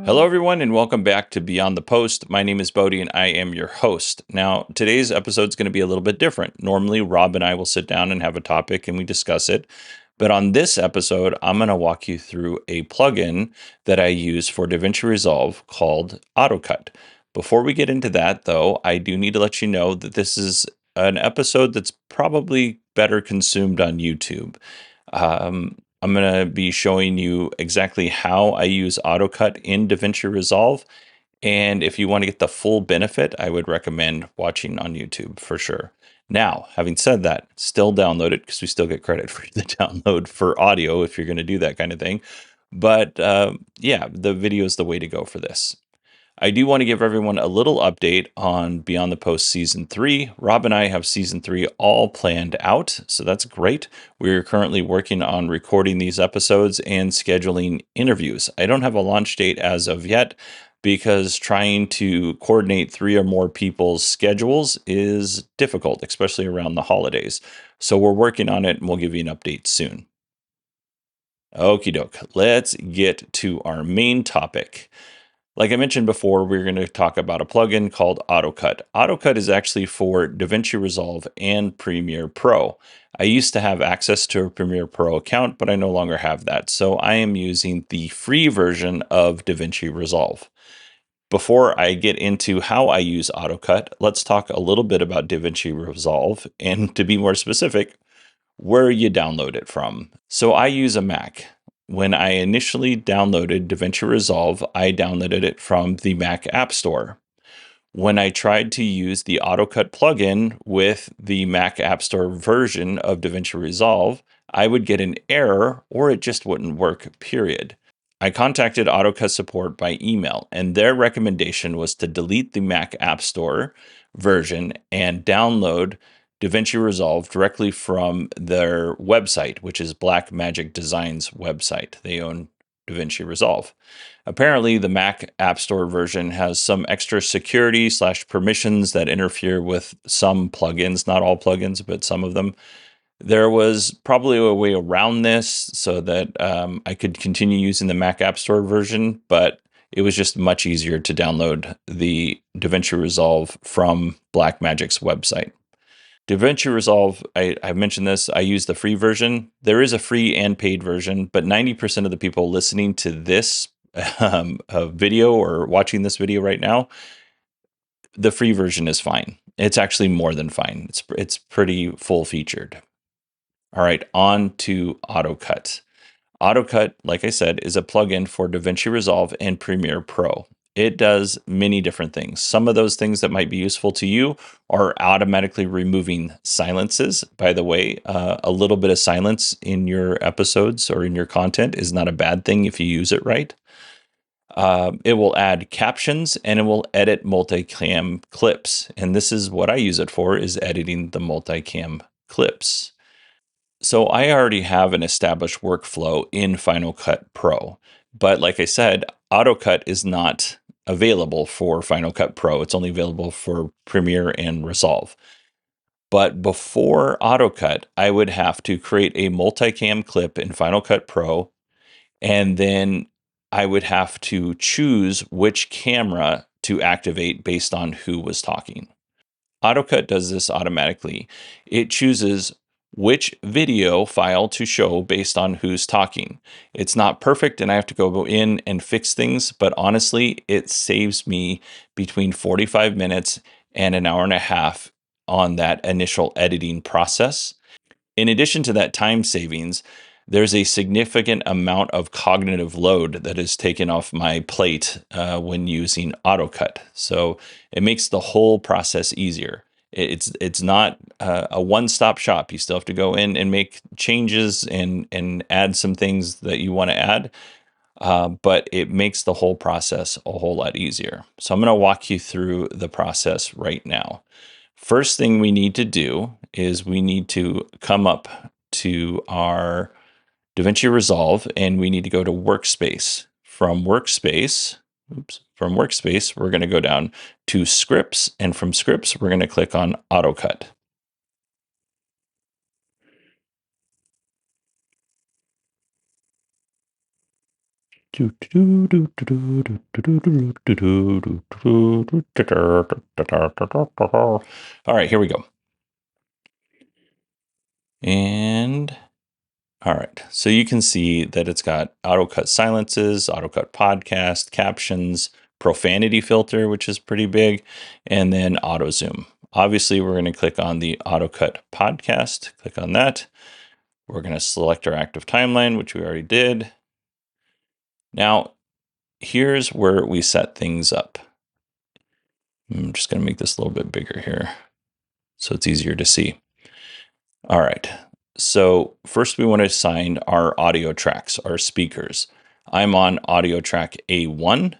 Hello, Hello. everyone, and welcome back to Beyond the Post. My name is Bodie, and I am your host. Now, today's episode is going to be a little bit different. Normally, Rob and I will sit down and have a topic and we discuss it. But on this episode, I'm going to walk you through a plugin that I use for DaVinci Resolve called AutoCut. Before we get into that, though, I do need to let you know that this is an episode that's probably better consumed on YouTube. I'm going to be showing you exactly how I use AutoCut in DaVinci Resolve. And if you want to get the full benefit, I would recommend watching on YouTube for sure. Now, having said that, still download it because we still get credit for the download for audio if you're going to do that kind of thing. But yeah, the video is the way to go for this. I do want to give everyone a little update on Beyond the Post Season 3. Rob and I have Season 3 all planned out, so that's great. We're currently working on recording these episodes and scheduling interviews. I don't have a launch date as of yet because trying to coordinate 3 or more people's schedules is difficult, especially around the holidays. So we're working on it and we'll give you an update soon. Okie doke, let's get to our main topic. Like I mentioned before, we're going to talk about a plugin called AutoCut. AutoCut is actually for DaVinci Resolve and Premiere Pro. I used to have access to a Premiere Pro account, but I no longer have that. So I am using the free version of DaVinci Resolve. Before I get into how I use AutoCut, let's talk a little bit about DaVinci Resolve, and to be more specific, where you download it from. So I use a Mac. When I initially downloaded DaVinci Resolve, I downloaded it from the Mac App Store. When I tried to use the AutoCut plugin with the Mac App Store version of DaVinci Resolve, I would get an error or it just wouldn't work, period. I contacted AutoCut support by email, and their recommendation was to delete the Mac App Store version and download DaVinci Resolve directly from their website, which is Blackmagic Design's website. They own DaVinci Resolve. Apparently, the Mac App Store version has some extra security / permissions that interfere with some plugins, not all plugins, but some of them. There was probably a way around this so that I could continue using the Mac App Store version, but it was just much easier to download the DaVinci Resolve from Blackmagic's website. DaVinci Resolve, I mentioned this, I use the free version. There is a free and paid version, but 90% of the people listening to this video or watching this video right now, the free version is fine. It's actually more than fine. It's pretty full featured. All right, on to AutoCut. AutoCut, like I said, is a plugin for DaVinci Resolve and Premiere Pro. It does many different things. Some of those things that might be useful to you are automatically removing silences. By the way, a little bit of silence in your episodes or in your content is not a bad thing if you use it right. It will add captions and it will edit multicam clips. And this is what I use it for, is editing the multicam clips. So I already have an established workflow in Final Cut Pro. But like I said, AutoCut is not available for Final Cut Pro. It's only available for Premiere and Resolve. But before AutoCut, I would have to create a multicam clip in Final Cut Pro, and then I would have to choose which camera to activate based on who was talking. AutoCut does this automatically. It chooses which video file to show based on who's talking. It's not perfect and I have to go in and fix things, but honestly, it saves me between 45 minutes and an hour and a half on that initial editing process. In addition to that time savings, there's a significant amount of cognitive load that is taken off my plate when using AutoCut. So it makes the whole process easier. It's not a one-stop shop. You still have to go in and make changes and add some things that you want to add. But it makes the whole process a whole lot easier. So I'm going to walk you through the process right now. First thing we need to do is we need to come up to our DaVinci Resolve and we need to go to Workspace. From Workspace, we're going to go down to Scripts, and from Scripts, we're going to click on AutoCut. All right, here we go. And all right, so you can see that it's got AutoCut silences, AutoCut podcast, captions, profanity filter, which is pretty big, and then auto zoom. Obviously, we're going to click on the AutoCut podcast, click on that. We're going to select our active timeline, which we already did. Now, here's where we set things up. I'm just going to make this a little bit bigger here so it's easier to see. All right. So first we want to assign our audio tracks, our speakers. I'm on audio track A1.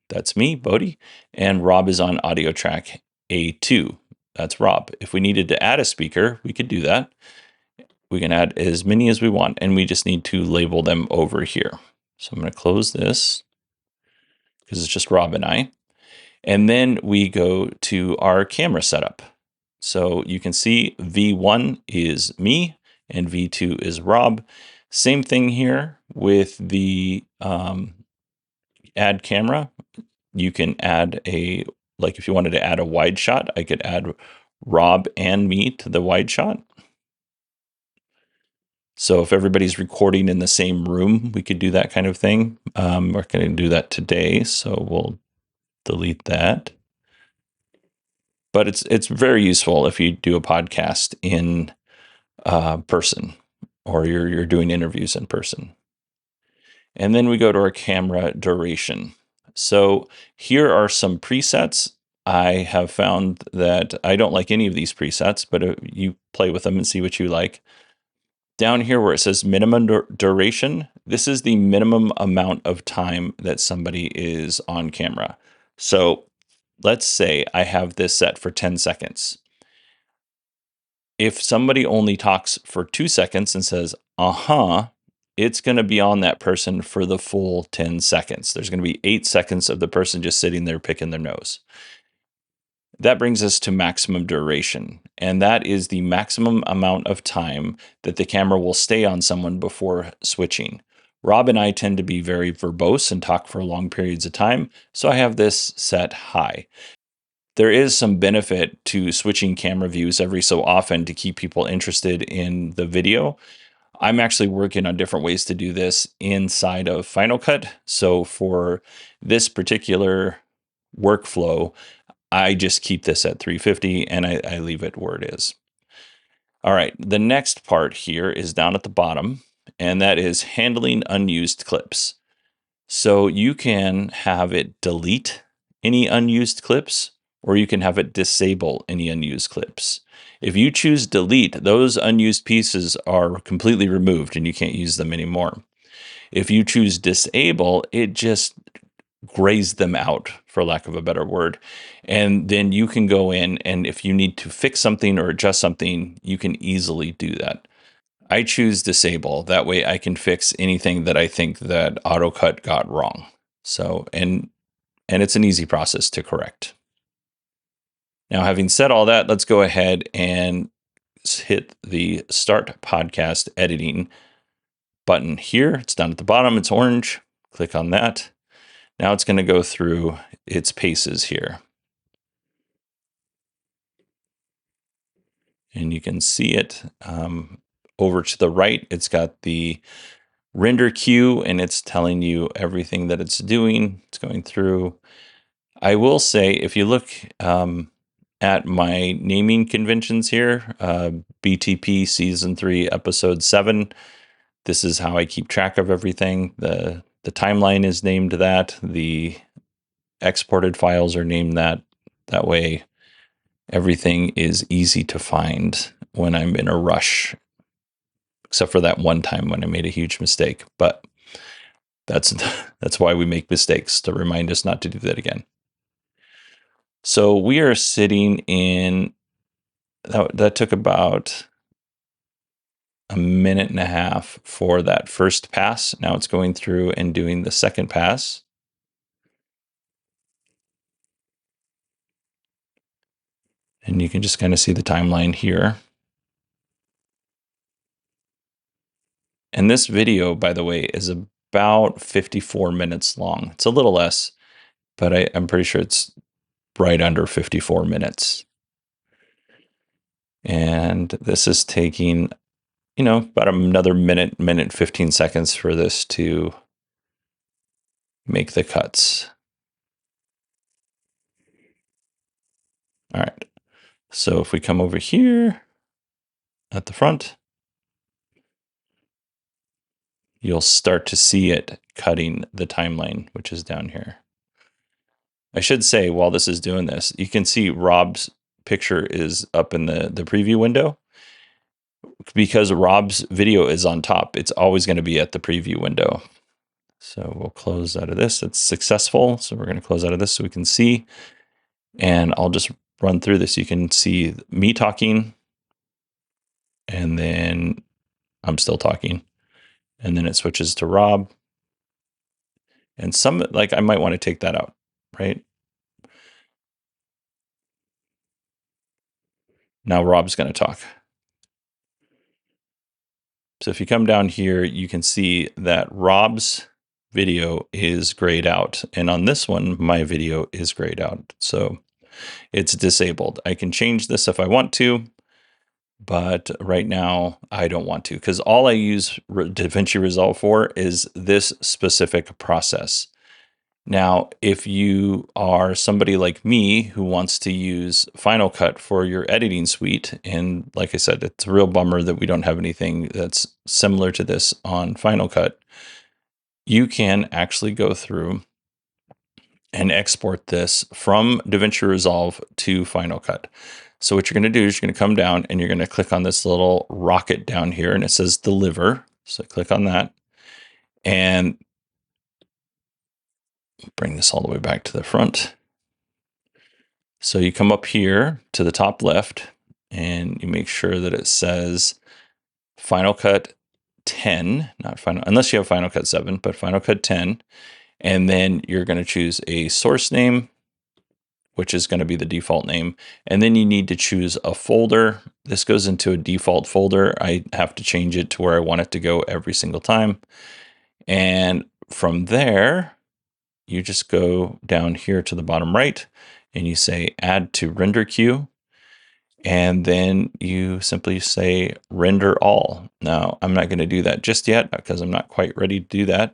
That's me, Bodhi. And Rob is on audio track A2. That's Rob. If we needed to add a speaker, we could do that. We can add as many as we want, and we just need to label them over here. So I'm going to close this because it's just Rob and I. And then we go to our camera setup. So you can see V1 is me and V2 is Rob. Same thing here with the add camera. You can add like if you wanted to add a wide shot, I could add Rob and me to the wide shot. So if everybody's recording in the same room, we could do that kind of thing. We're going to do that today, so we'll delete that. But it's very useful if you do a podcast in person, or you're doing interviews in person. And then we go to our camera duration. So here are some presets. I have found that I don't like any of these presets, but you play with them and see what you like. Down here where it says minimum duration, this is the minimum amount of time that somebody is on camera. So let's say I have this set for 10 seconds. If somebody only talks for 2 seconds and says, it's going to be on that person for the full 10 seconds. There's going to be 8 seconds of the person just sitting there picking their nose. That brings us to maximum duration, and that is the maximum amount of time that the camera will stay on someone before switching. Rob and I tend to be very verbose and talk for long periods of time, so I have this set high. There is some benefit to switching camera views every so often to keep people interested in the video. I'm actually working on different ways to do this inside of Final Cut. So for this particular workflow, I just keep this at 350 and I leave it where it is. All right, the next part here is down at the bottom, and that is handling unused clips. So you can have it delete any unused clips, or you can have it disable any unused clips. If you choose delete, those unused pieces are completely removed and you can't use them anymore. If you choose disable, it just grays them out, for lack of a better word. And then you can go in, and if you need to fix something or adjust something, you can easily do that. I choose disable. That way I can fix anything that I think that AutoCut got wrong. So, and it's an easy process to correct. Now, having said all that, let's go ahead and hit the Start Podcast Editing button here. It's down at the bottom. It's orange. Click on that. Now it's going to go through its paces here. And you can see it over to the right. It's got the render queue, and it's telling you everything that it's doing. It's going through. I will say, if you look at my naming conventions here, BTP Season 3, Episode 7, this is how I keep track of everything. The timeline is named that. The exported files are named that. That way, everything is easy to find when I'm in a rush, except for that one time when I made a huge mistake. But that's why we make mistakes, to remind us not to do that again. So we are sitting in, that took about a minute and a half for that first pass. Now it's going through and doing the second pass. And you can just kind of see the timeline here. And this video, by the way, is about 54 minutes long. It's a little less, but I'm pretty sure it's right under 54 minutes. And this is taking, about another minute 15 seconds for this to make the cuts. All right. So if we come over here at the front, you'll start to see it cutting the timeline, which is down here. I should say, while this is doing this, you can see Rob's picture is up in the preview window. Because Rob's video is on top, it's always going to be at the preview window. So we'll close out of this. It's successful. So we're going to close out of this so we can see. And I'll just run through this. You can see me talking, and then I'm still talking. And then it switches to Rob. And I might want to take that out, right? Now Rob's going to talk. So if you come down here, you can see that Rob's video is grayed out. And on this one, my video is grayed out. So it's disabled. I can change this if I want to, but right now I don't want to, because all I use DaVinci Resolve for is this specific process. Now, if you are somebody like me who wants to use Final Cut for your editing suite, and like I said, it's a real bummer that we don't have anything that's similar to this on Final Cut, you can actually go through and export this from DaVinci Resolve to Final Cut. So what you're going to do is you're going to come down and you're going to click on this little rocket down here, and it says deliver. So click on that and bring this all the way back to the front. So you come up here to the top left and you make sure that it says Final Cut 10, unless you have Final Cut 7, but Final Cut 10. And then you're going to choose a source name, which is going to be the default name. And then you need to choose a folder. This goes into a default folder. I have to change it to where I want it to go every single time. And from there, you just go down here to the bottom right and you say add to render queue. And then you simply say render all. Now, I'm not going to do that just yet because I'm not quite ready to do that.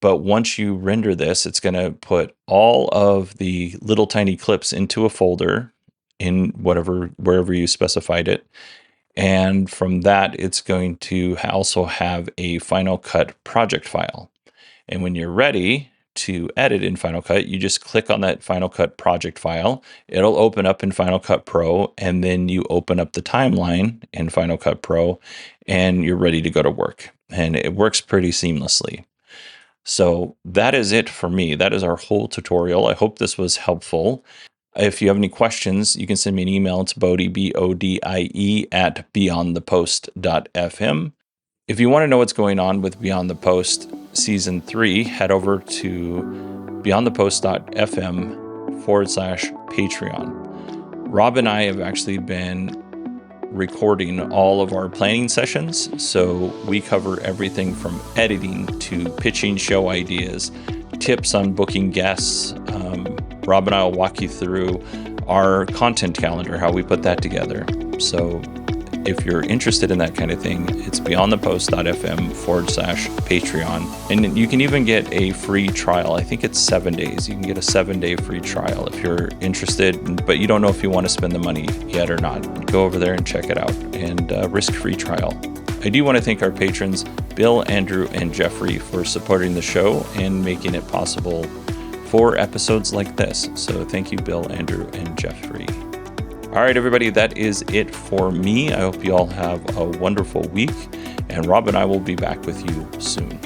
But once you render this, it's going to put all of the little tiny clips into a folder in wherever you specified it. And from that, it's going to also have a Final Cut project file. And when you're ready to edit in Final Cut, you just click on that Final Cut project file. It'll open up in Final Cut Pro, and then you open up the timeline in Final Cut Pro, and you're ready to go to work. And it works pretty seamlessly. So that is it for me. That is our whole tutorial. I hope this was helpful. If you have any questions, you can send me an email. It's Bodie, BODIE, at beyondthepost.fm. If you want to know what's going on with Beyond the Post Season 3, head over to beyondthepost.fm/Patreon. Rob and I have actually been recording all of our planning sessions, so we cover everything from editing to pitching show ideas, tips on booking guests. Rob and I will walk you through our content calendar, how we put that together. So if you're interested in that kind of thing, it's beyondthepost.fm/Patreon. And you can even get a free trial. I think it's 7 days. You can get a 7-day free trial if you're interested, but you don't know if you want to spend the money yet or not. Go over there and check it out, and risk-free trial. I do want to thank our patrons, Bill, Andrew, and Jeffrey, for supporting the show and making it possible for episodes like this. So thank you, Bill, Andrew, and Jeffrey. All right, everybody, that is it for me. I hope you all have a wonderful week, and Rob and I will be back with you soon.